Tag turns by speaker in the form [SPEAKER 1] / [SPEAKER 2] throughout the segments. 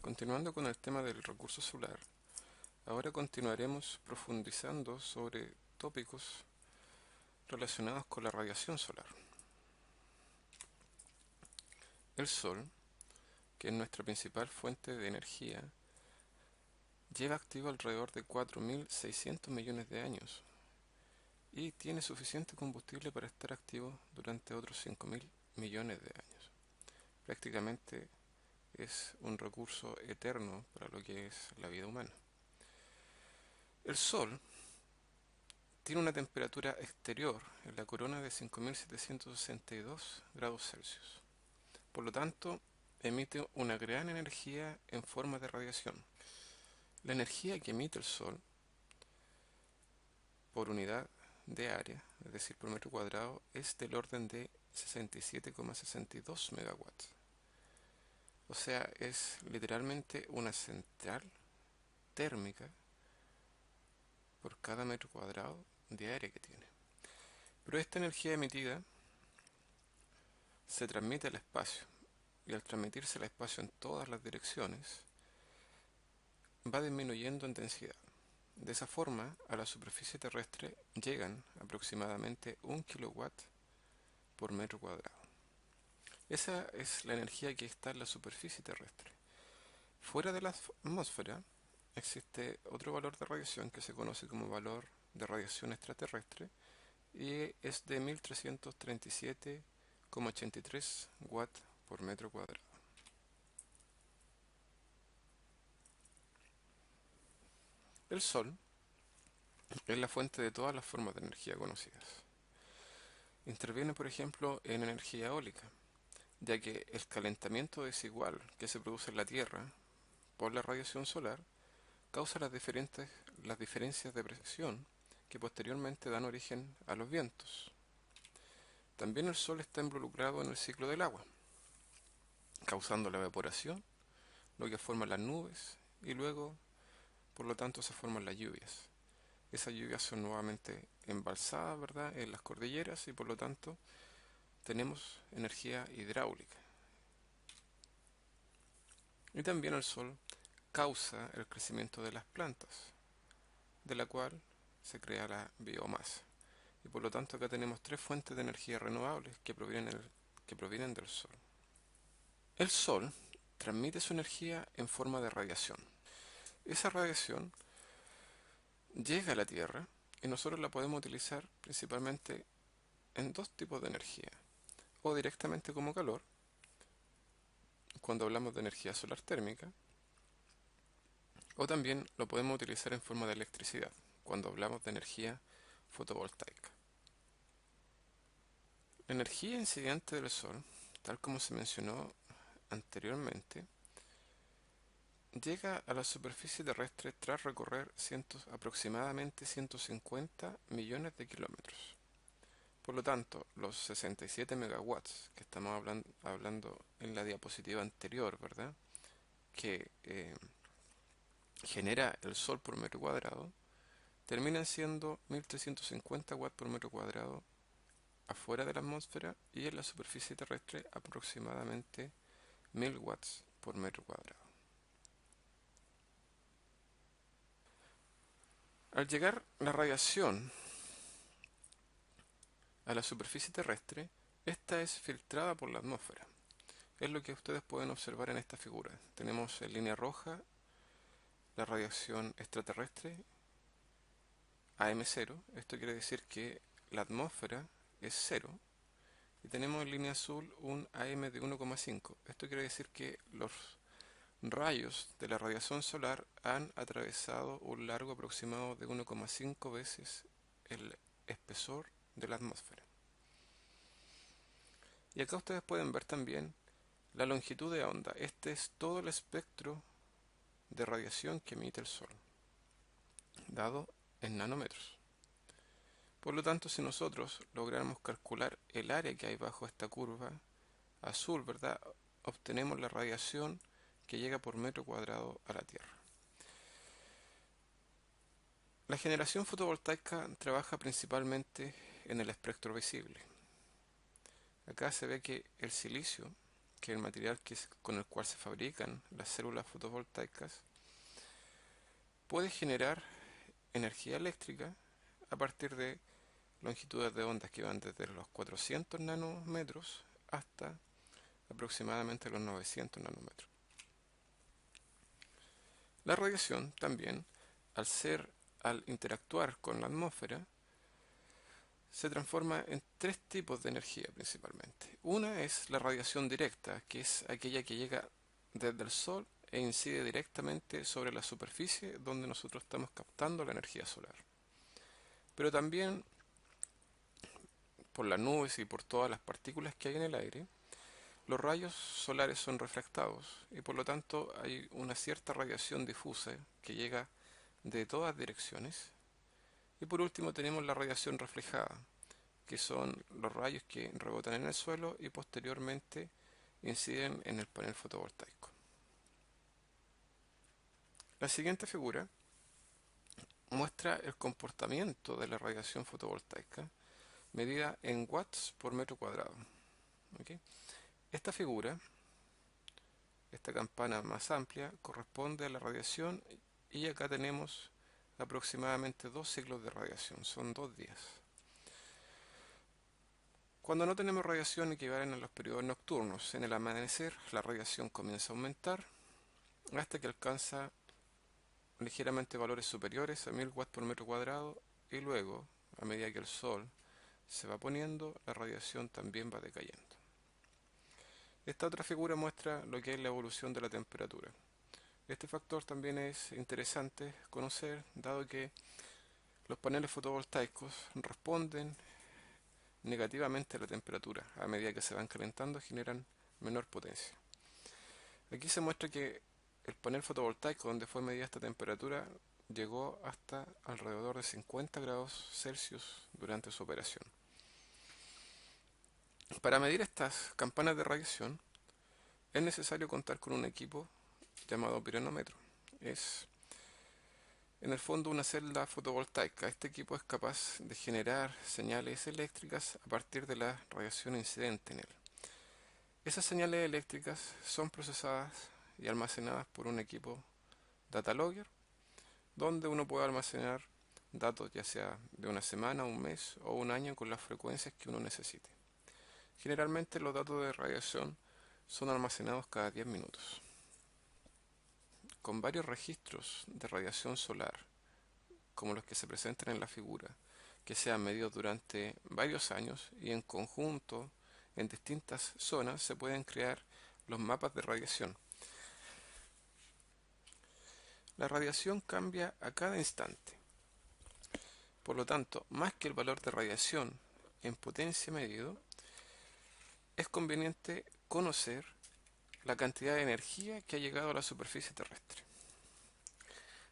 [SPEAKER 1] Continuando con el tema del recurso solar, ahora continuaremos profundizando sobre tópicos relacionados con la radiación solar. El Sol, que es nuestra principal fuente de energía, lleva activo alrededor de 4.600 millones de años y tiene suficiente combustible para estar activo durante otros 5.000 millones de años. Prácticamente es un recurso eterno para lo que es la vida humana. El Sol tiene una temperatura exterior en la corona de 5.762 grados Celsius. Por lo tanto, emite una gran energía en forma de radiación. La energía que emite el Sol por unidad de área, es decir, por metro cuadrado, es del orden de 67,62 megawatts. O sea, es literalmente una central térmica por cada metro cuadrado de área que tiene. Pero esta energía emitida se transmite al espacio, y al transmitirse al espacio en todas las direcciones, va disminuyendo en densidad. De esa forma, a la superficie terrestre llegan aproximadamente 1 kilowatt por metro cuadrado. Esa es la energía que está en la superficie terrestre. Fuera de la atmósfera existe otro valor de radiación que se conoce como valor de radiación extraterrestre y es de 1337,83 watts por metro cuadrado. El Sol es la fuente de todas las formas de energía conocidas. Interviene, por ejemplo, en energía eólica, ya que el calentamiento desigual que se produce en la Tierra por la radiación solar causa las diferencias de presión que posteriormente dan origen a los vientos. También el Sol está involucrado en el ciclo del agua, causando la evaporación, lo que forma las nubes y luego, por lo tanto, se forman las lluvias. Esas lluvias son nuevamente embalsadas, ¿verdad?, en las cordilleras y por lo tanto tenemos energía hidráulica. Y también el Sol causa el crecimiento de las plantas, de la cual se crea la biomasa. Y por lo tanto acá tenemos tres fuentes de energía renovables que provienen del Sol. El Sol transmite su energía en forma de radiación. Esa radiación llega a la Tierra y nosotros la podemos utilizar principalmente en dos tipos de energía. O directamente como calor, cuando hablamos de energía solar térmica, o también lo podemos utilizar en forma de electricidad, cuando hablamos de energía fotovoltaica. La energía incidente del Sol, tal como se mencionó anteriormente, llega a la superficie terrestre tras recorrer aproximadamente 150 millones de kilómetros. Por lo tanto, los 67 megawatts que estamos hablando en la diapositiva anterior, ¿verdad?, que genera el Sol por metro cuadrado, terminan siendo 1350 watts por metro cuadrado afuera de la atmósfera y en la superficie terrestre aproximadamente 1000 watts por metro cuadrado. Al llegar la radiación a la superficie terrestre, esta es filtrada por la atmósfera. Es lo que ustedes pueden observar en esta figura. Tenemos en línea roja la radiación extraterrestre AM0. Esto quiere decir que la atmósfera es cero. Y tenemos en línea azul un AM de 1,5. Esto quiere decir que los rayos de la radiación solar han atravesado un largo aproximado de 1,5 veces el espesor de la atmósfera. Y acá ustedes pueden ver también la longitud de onda. Este es todo el espectro de radiación que emite el Sol, dado en nanómetros. Por lo tanto, si nosotros logramos calcular el área que hay bajo esta curva azul, ¿verdad?, obtenemos la radiación que llega por metro cuadrado a la Tierra. La generación fotovoltaica trabaja principalmente en el espectro visible. Acá se ve que el silicio que es el material con el cual se fabrican las células fotovoltaicas, puede generar energía eléctrica a partir de longitudes de ondas que van desde los 400 nanómetros hasta aproximadamente los 900 nanómetros. La radiación también, al interactuar con la atmósfera, se transforma en tres tipos de energía principalmente. Una es la radiación directa, que es aquella que llega desde el Sol e incide directamente sobre la superficie donde nosotros estamos captando la energía solar. Pero también por las nubes y por todas las partículas que hay en el aire, los rayos solares son refractados y por lo tanto hay una cierta radiación difusa que llega de todas direcciones. Y por último tenemos la radiación reflejada, que son los rayos que rebotan en el suelo y posteriormente inciden en el panel fotovoltaico. La siguiente figura muestra el comportamiento de la radiación fotovoltaica medida en watts por metro cuadrado. ¿Okay? Esta figura, esta campana más amplia, corresponde a la radiación y acá tenemos aproximadamente 2 ciclos de radiación, son 2 días. Cuando no tenemos radiación equivalen a los periodos nocturnos. En el amanecer la radiación comienza a aumentar hasta que alcanza ligeramente valores superiores a 1000 watts por metro cuadrado y luego, a medida que el sol se va poniendo, la radiación también va decayendo. Esta otra figura muestra lo que es la evolución de la temperatura. Este factor también es interesante conocer, dado que los paneles fotovoltaicos responden negativamente a la temperatura. A medida que se van calentando generan menor potencia. Aquí se muestra que el panel fotovoltaico donde fue medida esta temperatura llegó hasta alrededor de 50 grados Celsius durante su operación. Para medir estas campanas de radiación es necesario contar con un equipo llamado pironómetro. Es en el fondo una celda fotovoltaica. Este equipo es capaz de generar señales eléctricas a partir de la radiación incidente en él. Esas señales eléctricas son procesadas y almacenadas por un equipo data logger, donde uno puede almacenar datos ya sea de una semana, un mes o un año con las frecuencias que uno necesite. Generalmente los datos de radiación son almacenados cada 10 minutos. Con varios registros de radiación solar, como los que se presentan en la figura, que sean medidos durante varios años y en conjunto en distintas zonas, se pueden crear los mapas de radiación. La radiación cambia a cada instante. Por lo tanto, más que el valor de radiación en potencia medido, es conveniente conocer la cantidad de energía que ha llegado a la superficie terrestre.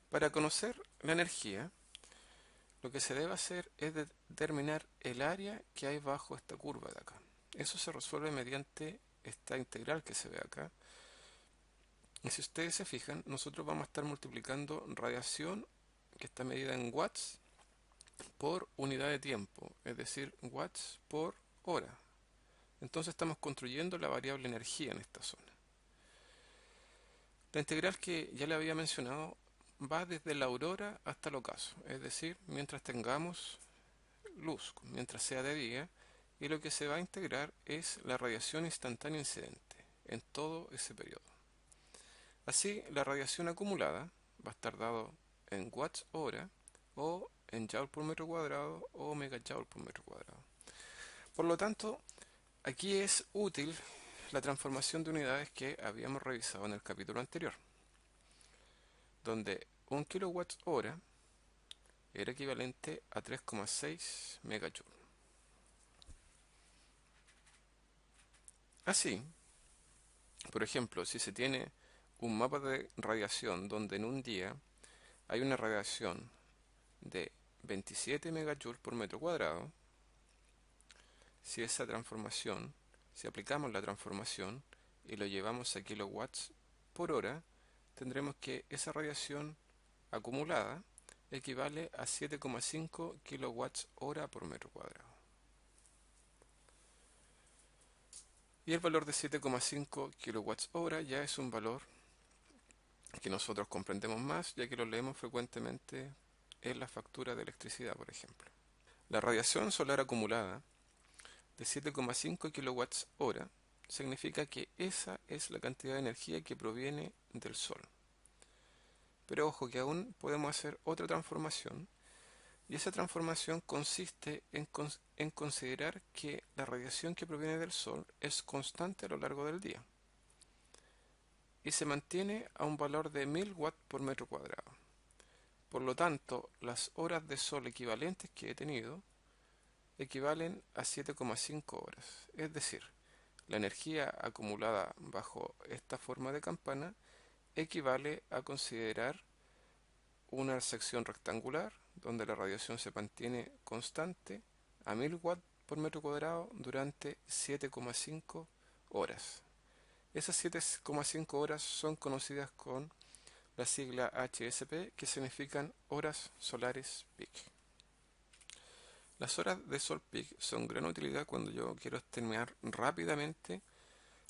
[SPEAKER 1] Para conocer la energía, lo que se debe hacer es determinar el área que hay bajo esta curva de acá. Eso se resuelve mediante esta integral que se ve acá. Y si ustedes se fijan, nosotros vamos a estar multiplicando radiación, que está medida en watts, por unidad de tiempo, es decir, watts por hora. Entonces estamos construyendo la variable energía en esta zona. La integral que ya le había mencionado va desde la aurora hasta el ocaso, es decir, mientras tengamos luz, mientras sea de día, y lo que se va a integrar es la radiación instantánea incidente en todo ese periodo. Así, la radiación acumulada va a estar dado en watts hora o en joule por metro cuadrado o megajoule por metro cuadrado. Por lo tanto, aquí es útil la transformación de unidades que habíamos revisado en el capítulo anterior, donde 1 kilowatt hora era equivalente a 3,6 megajoules. Así, por ejemplo, si se tiene un mapa de radiación donde en un día hay una radiación de 27 megajoules por metro cuadrado, si aplicamos la transformación y lo llevamos a kilowatts por hora, tendremos que esa radiación acumulada equivale a 7,5 kilowatts hora por metro cuadrado. Y el valor de 7,5 kWh ya es un valor que nosotros comprendemos más, ya que lo leemos frecuentemente en la factura de electricidad, por ejemplo. La radiación solar acumulada de 7,5 kWh significa que esa es la cantidad de energía que proviene del Sol. Pero ojo que aún podemos hacer otra transformación, y esa transformación consiste en considerar que la radiación que proviene del Sol es constante a lo largo del día y se mantiene a un valor de 1000 watts por metro cuadrado. Por lo tanto, las horas de sol equivalentes que he tenido equivalen a 7,5 horas. Es decir, la energía acumulada bajo esta forma de campana equivale a considerar una sección rectangular donde la radiación se mantiene constante a 1000 watts por metro cuadrado durante 7,5 horas. Esas 7,5 horas son conocidas con la sigla HSP, que significan horas solares peak. Las horas de sol peak son gran utilidad cuando yo quiero estimar rápidamente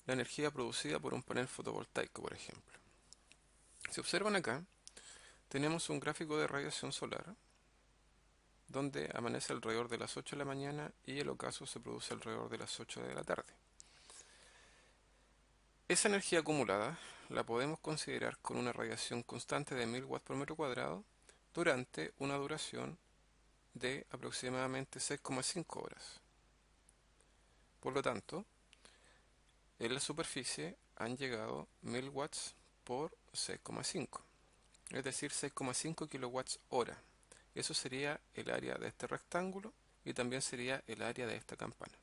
[SPEAKER 1] la energía producida por un panel fotovoltaico, por ejemplo. Si observan acá, tenemos un gráfico de radiación solar donde amanece alrededor de las 8 de la mañana y el ocaso se produce alrededor de las 8 de la tarde. Esa energía acumulada la podemos considerar con una radiación constante de 1000 watts por metro cuadrado durante una duración de aproximadamente 6,5 horas. Por lo tanto, en la superficie han llegado 1000 watts por 6,5, es decir, 6,5 kilowatts hora. Eso sería el área de este rectángulo y también sería el área de esta campana.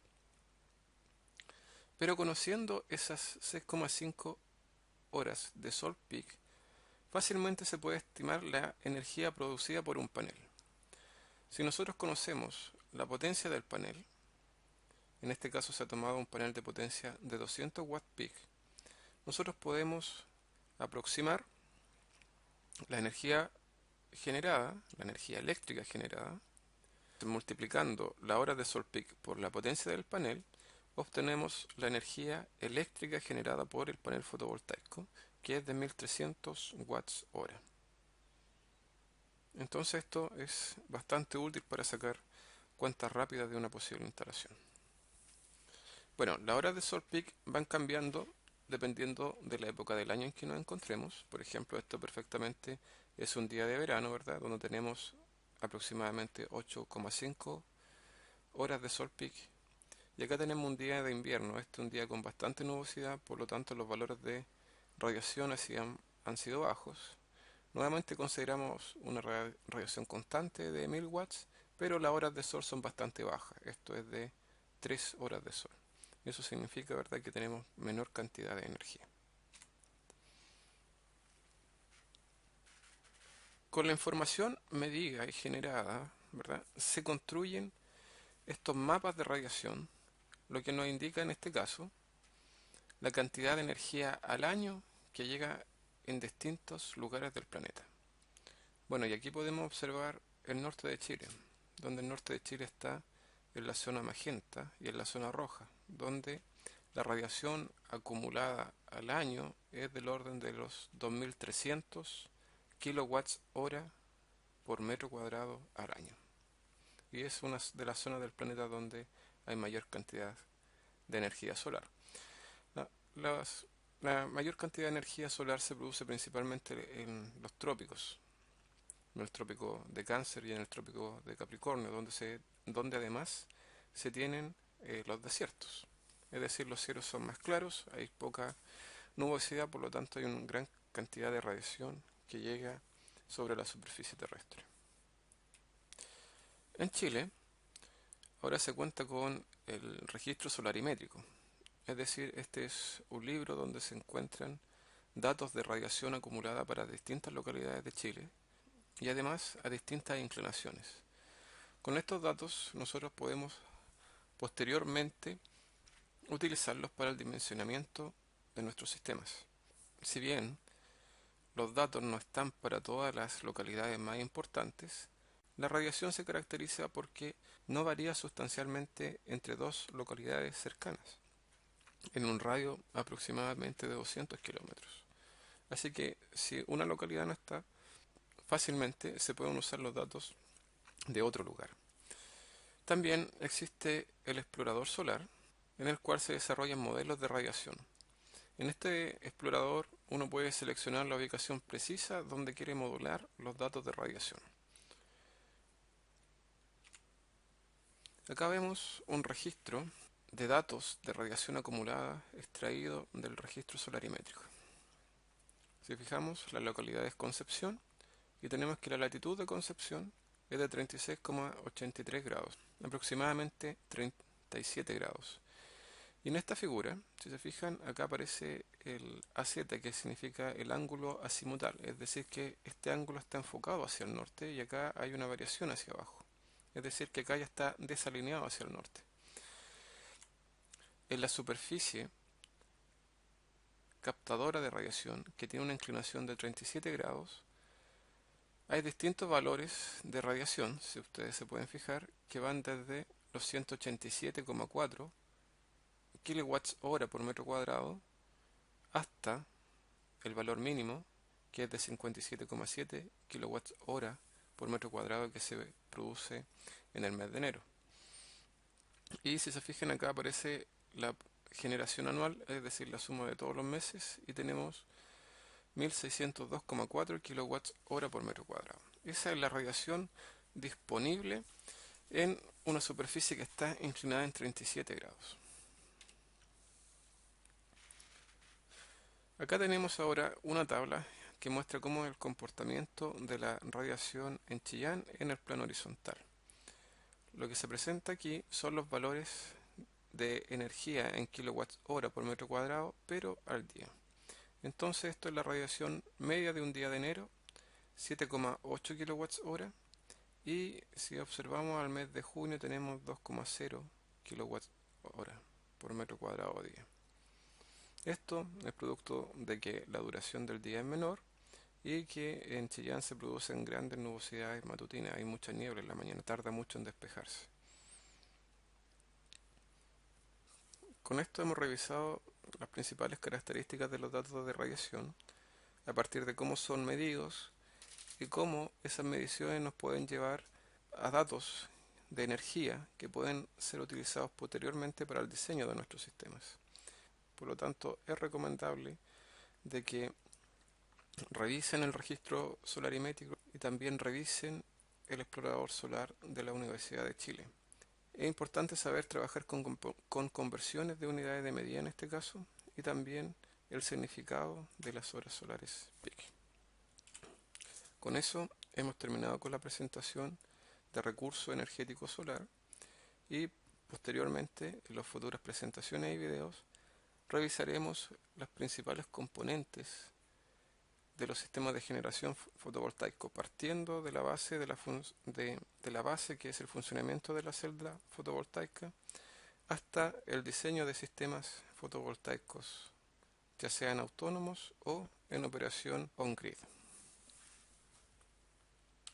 [SPEAKER 1] Pero conociendo esas 6,5 horas de sol peak, fácilmente se puede estimar la energía producida por un panel. Si nosotros conocemos la potencia del panel, en este caso se ha tomado un panel de potencia de 200 watts peak, nosotros podemos aproximar la energía generada, la energía eléctrica generada, multiplicando la hora de sol peak por la potencia del panel, obtenemos la energía eléctrica generada por el panel fotovoltaico, que es de 1300 watts hora. Entonces esto es bastante útil para sacar cuentas rápidas de una posible instalación. Bueno, las horas de sol peak van cambiando dependiendo de la época del año en que nos encontremos. Por ejemplo, esto perfectamente es un día de verano, ¿verdad? Donde tenemos aproximadamente 8,5 horas de sol peak. Y acá tenemos un día de invierno, este es un día con bastante nubosidad, por lo tanto los valores de radiación han sido bajos. Nuevamente consideramos una radiación constante de 1000 watts, pero las horas de sol son bastante bajas, esto es de 3 horas de sol. Eso significa, ¿verdad?, que tenemos menor cantidad de energía. Con la información medida y generada, ¿verdad?, se construyen estos mapas de radiación, lo que nos indica en este caso la cantidad de energía al año que llega en distintos lugares del planeta. Bueno, y aquí podemos observar el norte de Chile, donde el norte de Chile está en la zona magenta y en la zona roja, donde la radiación acumulada al año es del orden de los 2300 kilowatts hora por metro cuadrado al año. Y es una de las zonas del planeta donde hay mayor cantidad de energía solar. La, la mayor cantidad de energía solar se produce principalmente en los trópicos, en el trópico de Cáncer y en el trópico de Capricornio, donde además se tienen los desiertos. Es decir, los cielos son más claros, hay poca nubosidad, por lo tanto hay una gran cantidad de radiación que llega sobre la superficie terrestre. En Chile, ahora se cuenta con el registro solarimétrico, es decir, este es un libro donde se encuentran datos de radiación acumulada para distintas localidades de Chile y además a distintas inclinaciones. Con estos datos nosotros podemos posteriormente utilizarlos para el dimensionamiento de nuestros sistemas. Si bien los datos no están para todas las localidades más importantes, la radiación se caracteriza porque no varía sustancialmente entre dos localidades cercanas. en un radio aproximadamente de 200 kilómetros. Así que si una localidad no está, fácilmente se pueden usar los datos de otro lugar. También existe el explorador solar, en el cual se desarrollan modelos de radiación. En este explorador uno puede seleccionar la ubicación precisa donde quiere modular los datos de radiación. Acá vemos un registro de datos de radiación acumulada extraído del registro solarimétrico. Si fijamos, la localidad es Concepción y tenemos que la latitud de Concepción es de 36,83 grados, aproximadamente 37 grados. Y en esta figura, si se fijan, acá aparece el AZ, que significa el ángulo azimutal, es decir, que este ángulo está enfocado hacia el norte y acá hay una variación hacia abajo, es decir, que acá ya está desalineado hacia el norte. En la superficie captadora de radiación, que tiene una inclinación de 37 grados, hay distintos valores de radiación, si ustedes se pueden fijar, que van desde los 187,4 kilowatts hora por metro cuadrado hasta el valor mínimo, que es de 57,7 kilowatts hora por metro cuadrado, que se produce en el mes de enero. Y si se fijan, acá aparece la generación anual, es decir, la suma de todos los meses, y tenemos 1602,4 kilowatts hora por metro cuadrado. Esa es la radiación disponible en una superficie que está inclinada en 37 grados. Acá tenemos ahora una tabla que muestra cómo es el comportamiento de la radiación en Chillán en el plano horizontal. Lo que se presenta aquí son los valores de energía en kilowatts hora por metro cuadrado, pero al día. Entonces esto es la radiación media de un día de enero, 7,8 kilowatts hora, y si observamos al mes de junio tenemos 2,0 kilowatts hora por metro cuadrado día. Esto es producto de que la duración del día es menor y que en Chillán se producen grandes nubosidades matutinas, hay mucha niebla en la mañana, tarda mucho en despejarse. Con esto hemos revisado las principales características de los datos de radiación a partir de cómo son medidos y cómo esas mediciones nos pueden llevar a datos de energía que pueden ser utilizados posteriormente para el diseño de nuestros sistemas. Por lo tanto, es recomendable de que revisen el registro solarimétrico y también revisen el explorador solar de la Universidad de Chile. Es importante saber trabajar con conversiones de unidades de medida en este caso y también el significado de las horas solares peak. Con eso hemos terminado con la presentación de recurso energético solar y posteriormente en las futuras presentaciones y videos revisaremos las principales componentes de los sistemas de generación fotovoltaico, partiendo de la base de la base que es el funcionamiento de la celda fotovoltaica hasta el diseño de sistemas fotovoltaicos, ya sean autónomos o en operación on-grid.